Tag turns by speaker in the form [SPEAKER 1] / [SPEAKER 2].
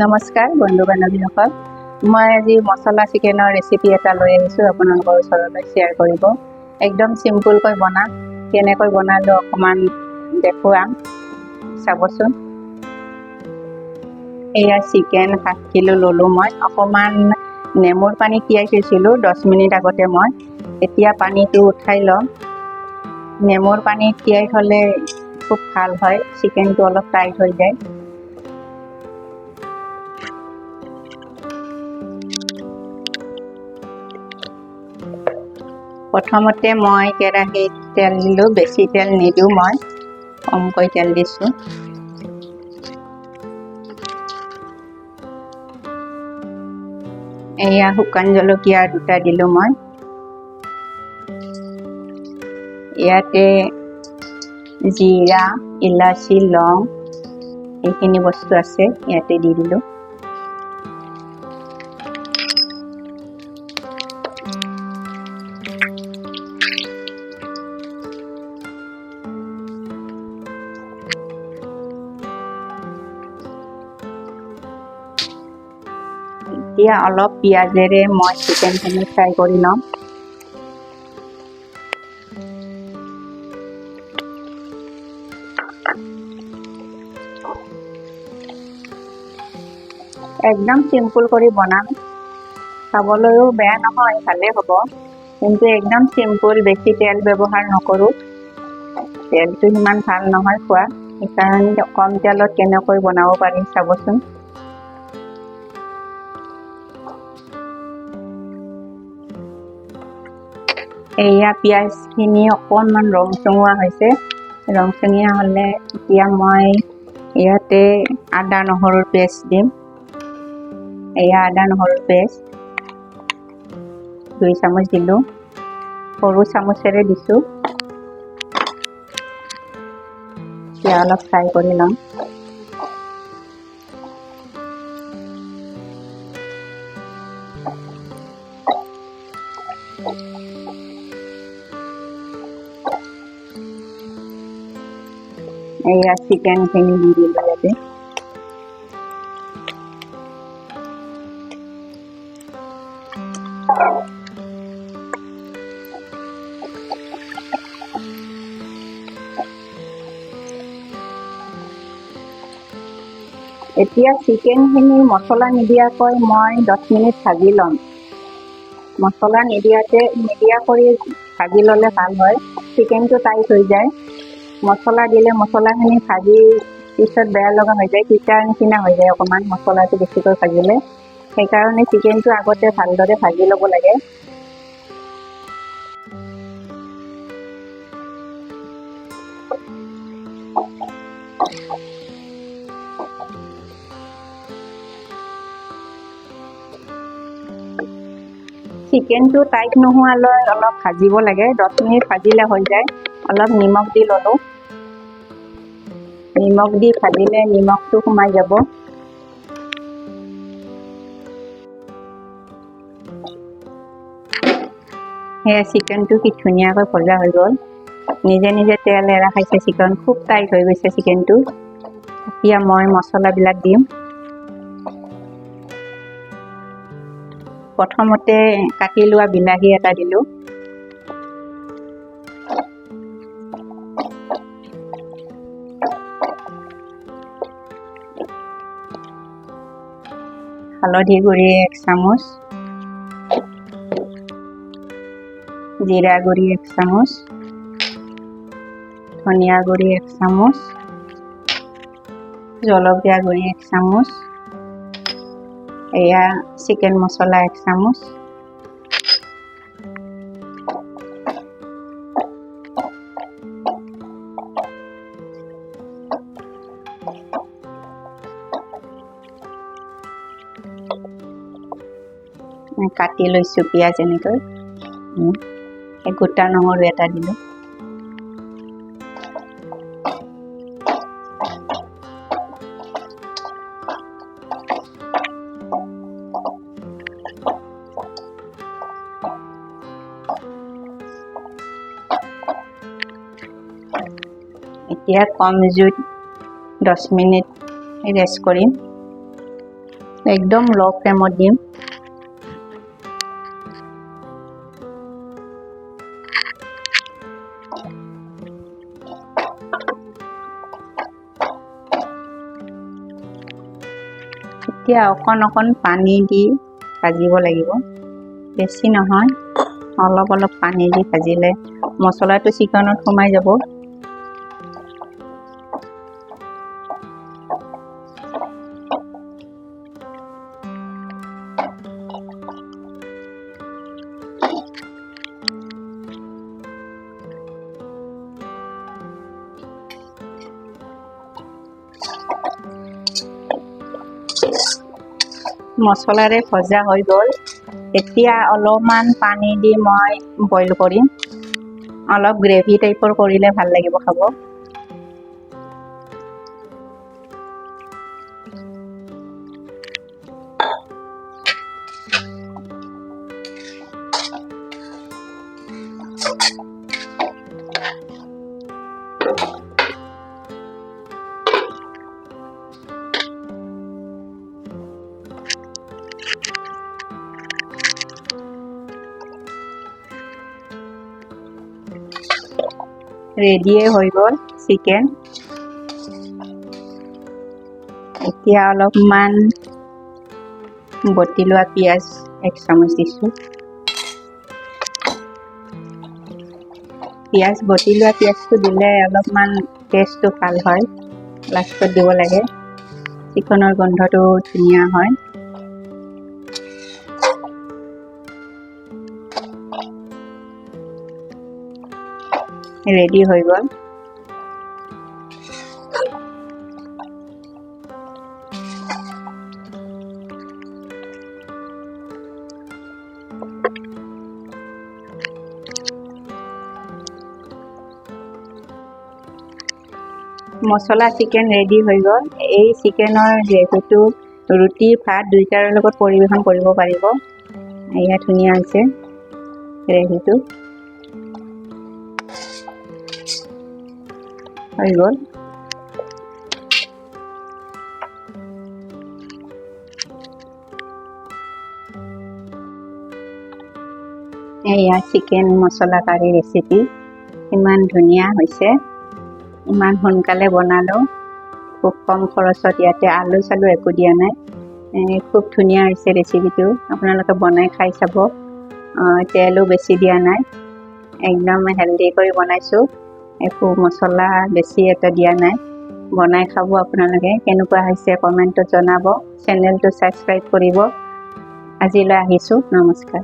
[SPEAKER 1] নমস্কাৰ বন্ধু বান্ধৱীসকল, মই আজি মছলা চিকেনৰ ৰেচিপি এটা লৈ আহিছোঁ আপোনালোকৰ ওচৰলৈ শ্বেয়াৰ কৰিব। একদম চিম্পুলকৈ বনাম, কেনেকৈ বনালোঁ অকণমান দেখুৱাম, চাবচোন। এয়া চিকেন 7 কিলো ল'লোঁ মই। অকণমান নেমুৰ পানী তিয়াই থৈছিলোঁ 10 মিনিট আগতে মই। এতিয়া পানীটো উঠাই ল'ম। নেমুৰ পানী তিয়াই থ'লে খুব ভাল হয়, চিকেনটো অলপ টাইট হৈ যায়। প্ৰথমতে মই কেৰাহীত তেল দিলোঁ, বেছি তেল নিদিওঁ, মই কমকৈ তেল দিছোঁ। এয়া শুকান জলকীয়া 2টা দিলোঁ মই। ইয়াতে জিৰা, ইলাচি, লং এইখিনি বস্তু আছে, ইয়াতে দি দিলোঁ। এতিয়া অলপ পিঁয়াজেৰে মই চিকেনখিনি ফ্ৰাই কৰি ল'ম। একদম চিম্পুল কৰি বনাম, খাবলৈও বেয়া নহয়, ভালেই হ'ব, কিন্তু একদম চিম্পুল, বেছি তেল ব্যৱহাৰ নকৰোঁ। তেলটো সিমান ভাল নহয় খোৱা, সেইকাৰণে কম তেলত কেনেকৈ বনাব পাৰি চাবচোন। এয়া পিঁয়াজখিনি অকণমান ৰংচঙুৱা হৈছে। ৰংচঙীয়া হ'লে এতিয়া মই ইয়াতে আদা নহৰুৰ পেষ্ট দিম। এয়া আদা নহৰুৰ পেষ্ট 2 চামুচ দিলোঁ, সৰু চামুচেৰে দিছোঁ। এতিয়া অলপ ফ্ৰাই কৰি ল'ম। এয়া চিকেনখিনি দি দিলোঁ ইয়াতে। এতিয়া চিকেনখিনি মছলা নিদিয়াকৈ মই 10 মিনিট ভাজি ল'ম। মছলা নিদিয়াকৈ ভাজি ল'লে ভাল হয়, চিকেনটো টাইট হৈ যায়। মছলা দিলে মছলাখিনি ভাজি পিছত বেয়া লগা হৈ যায়, তিতাৰ নিচিনা হৈ যায় অকণমান মছলাটো বেছিকৈ ভাজিলে। সেইকাৰণে চিকেনটো আগতে ভালদৰে ভাজি ল'ব লাগে। চিকেনটো টাইট নোহোৱালৈ অলপ ভাজিব লাগে, 10 মিনিট ভাজিলে হৈ যায়। অলপ নিমখ দি ল'লোঁ, নিমখ দি ভাজিলে নিমখটো সোমাই যাব। সেয়া চিকেনটো কি ধুনীয়াকৈ ভজা হৈ গ'ল, নিজে নিজে তেল এৰা খাইছে চিকেন, খুব টাইট হৈ গৈছে চিকেনটো। এতিয়া মই মছলাবিলাক দিম। প্ৰথমতে কাটি লোৱা বিলাহী এটা দিলোঁ। হালধি গুড়ি 1 চামুচ, জিৰা গুড়ি 1 চামুচ, ধনিয়া গুড়ি 1 চামুচ, জলকীয়া গুড়ি 1 চামুচ, এয়া চিকেন মছলা 1 চামুচ। কাটি লৈছোঁ পিঁয়াজ এনেকৈ, গোটা নহৰু এটা দিলোঁ। এতিয়া কম জুইত 10 মিনিট ৰেষ্ট কৰিম। একদম ল' ফ্লেমত দিম। এতিয়া অকণ পানী দি ভাজিব লাগিব, বেছি নহয়, অলপ পানী দি ভাজিলে মছলাটো চিকেনত সোমাই যাব। মছলাৰে ভজা হৈ গ'ল। এতিয়া অলপমান পানী দি মই বইল কৰিম। অলপ গ্ৰেভি টাইপৰ কৰিলে ভাল লাগিব খাব। ৰেডিয়ে হৈ গ'ল চিকেন। এতিয়া অলপমান বটি লোৱা পিঁয়াজ 1 চামুচ দিছোঁ। বটি লোৱা পিঁয়াজটো দিলে অলপমান টেষ্টটো ভাল হয়, লাষ্টত দিব লাগে, চিকেনৰ গোন্ধটো ধুনীয়া হয়। ৰেডি হৈ গ'ল। মছলা চিকেন ৰেডি হৈ গ'ল। এই চিকেনৰ গ্ৰেভিটো ৰুটি ভাত দুইটাৰ লগত পৰিৱেশন কৰিব পাৰিব। এয়া ধুনীয়া হৈছে গ্ৰেভিটো হৈ গ'ল। এয়া চিকেন মছলা কাৰী ৰেচিপি, ইমান ধুনীয়া হৈছে, ইমান সোনকালে বনালোঁ, খুব কম খৰচত। ইয়াতে আলু চালু একো দিয়া নাই, খুব ধুনীয়া হৈছে ৰেচিপিটো। আপোনালোকে বনাই খাই চাব। তেলো বেছি দিয়া নাই, একদম হেল্ডি কৰি বনাইছোঁ, একো মছলা বেছি এটা দিয়া নাই। বনাই খাব আপোনালোকে। কেনেকুৱা হৈছে কমেণ্টত জনাব। চেনেলটো ছাবস্ক্ৰাইব কৰিব। আজিলৈ আহিছোঁ, নমস্কাৰ।